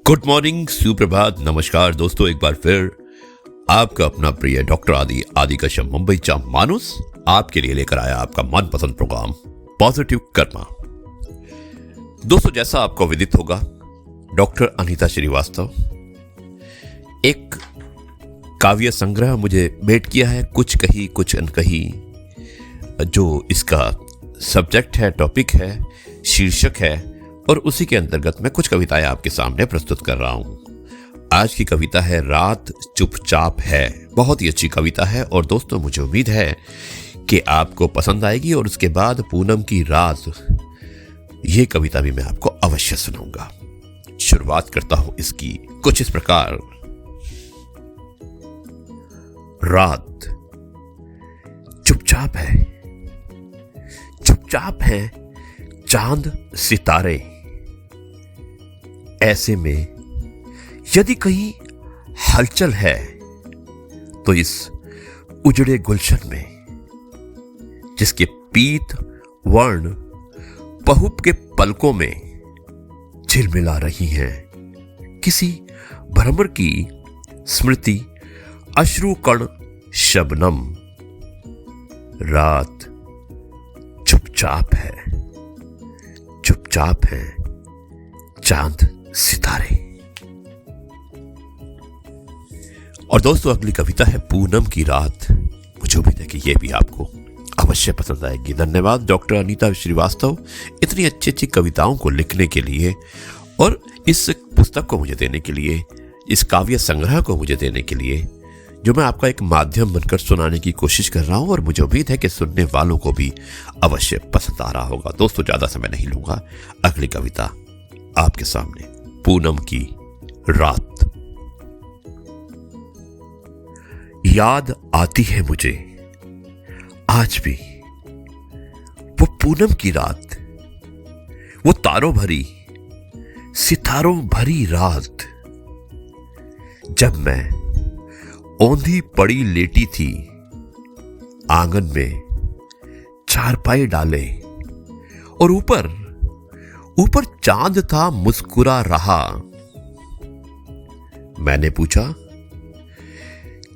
Good morning, सुप्रभात, नमस्कार दोस्तों। एक बार फिर आपका अपना प्रिय डॉक्टर आदि कश्यप मुंबईचा माणूस आपके लिए लेकर आया आपका मनपसंद प्रोग्राम पॉजिटिव कर्मा। दोस्तों, जैसा आपको विदित होगा, डॉक्टर अनीता श्रीवास्तव एक काव्य संग्रह मुझे भेंट किया है, कुछ कही कुछ अनकही, जो इसका सब्जेक्ट है, टॉपिक है, शीर्षक है, और उसी के अंतर्गत मैं कुछ कविताएं आपके सामने प्रस्तुत कर रहा हूं। आज की कविता है रात चुपचाप है। बहुत ही अच्छी कविता है और दोस्तों मुझे उम्मीद है कि आपको पसंद आएगी। और उसके बाद पूनम की रात, ये कविता भी मैं आपको अवश्य सुनाऊंगा। शुरुआत करता हूं इसकी कुछ इस प्रकार। रात चुपचाप है, चुपचाप है चांद सितारे। ऐसे में यदि कहीं हलचल है तो इस उजड़े गुलशन में, जिसके पीत वर्ण पहुप के पलकों में झिलमिला रही हैं, किसी भ्रमर की स्मृति, अश्रु कण शबनम। रात चुपचाप है, चुपचाप है चांद सितारे। और दोस्तों अगली कविता है पूनम की रात। मुझे उम्मीद है कि यह भी आपको अवश्य पसंद आएगी। धन्यवाद डॉक्टर अनीता श्रीवास्तव इतनी अच्छी अच्छी कविताओं को लिखने के लिए और इस पुस्तक को मुझे देने के लिए, इस काव्य संग्रह को मुझे देने के लिए, जो मैं आपका एक माध्यम बनकर सुनाने की कोशिश कर रहा हूं। और मुझे उम्मीद है कि सुनने वालों को भी अवश्य पसंद आ रहा होगा। दोस्तों ज्यादा समय नहीं लूंगा, अगली कविता आपके सामने, पूनम की रात। याद आती है मुझे आज भी वो पूनम की रात, वो तारों भरी, सितारों भरी रात, जब मैं औंधी पड़ी लेटी थी आंगन में, चारपाई डाले, और ऊपर ऊपर चांद था मुस्कुरा रहा। मैंने पूछा,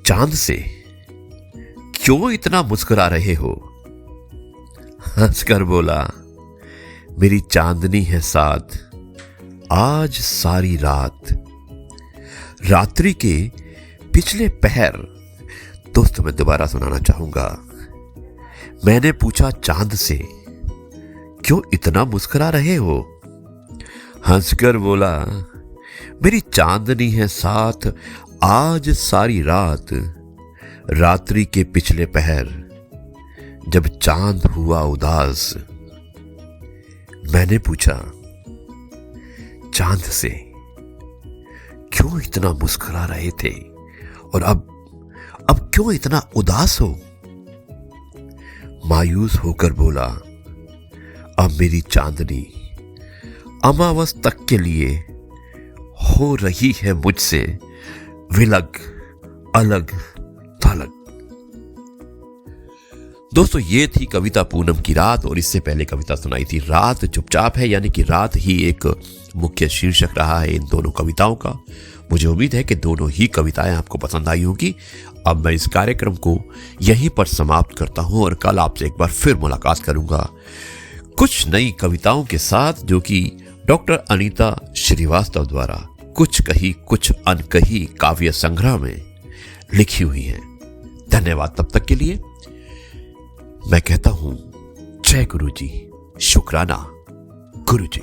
चांद से क्यों इतना मुस्कुरा रहे हो? हंसकर बोला, मेरी चांदनी है साथ आज सारी रात। रात्रि के पिछले पहर। दोस्तों मैं दोबारा सुनाना चाहूंगा। मैंने पूछा चांद से, क्यों इतना मुस्कुरा रहे हो? हंसकर बोला, मेरी चांदनी है साथ आज सारी रात। रात्रि के पिछले पहर जब चांद हुआ उदास। मैंने पूछा चांद से, क्यों इतना मुस्कुरा रहे थे और अब क्यों इतना उदास हो? मायूस होकर बोला, अब मेरी चांदनी अमावस तक के लिए हो रही है मुझसे विलग अलग थलग। दोस्तों ये थी कविता पूनम की रात। और इससे पहले कविता सुनाई थी रात चुपचाप है, यानी कि रात ही एक मुख्य शीर्षक रहा है इन दोनों कविताओं का। मुझे उम्मीद है कि दोनों ही कविताएं आपको पसंद आई होगी। अब मैं इस कार्यक्रम को यहीं पर समाप्त करता हूं और कल आपसे एक बार फिर मुलाकात करूंगा कुछ नई कविताओं के साथ, जो कि डॉक्टर अनीता श्रीवास्तव द्वारा कुछ कही कुछ अनकही काव्य संग्रह में लिखी हुई हैं। धन्यवाद। तब तक के लिए मैं कहता हूं जय गुरु जी, शुक्राना गुरु जी।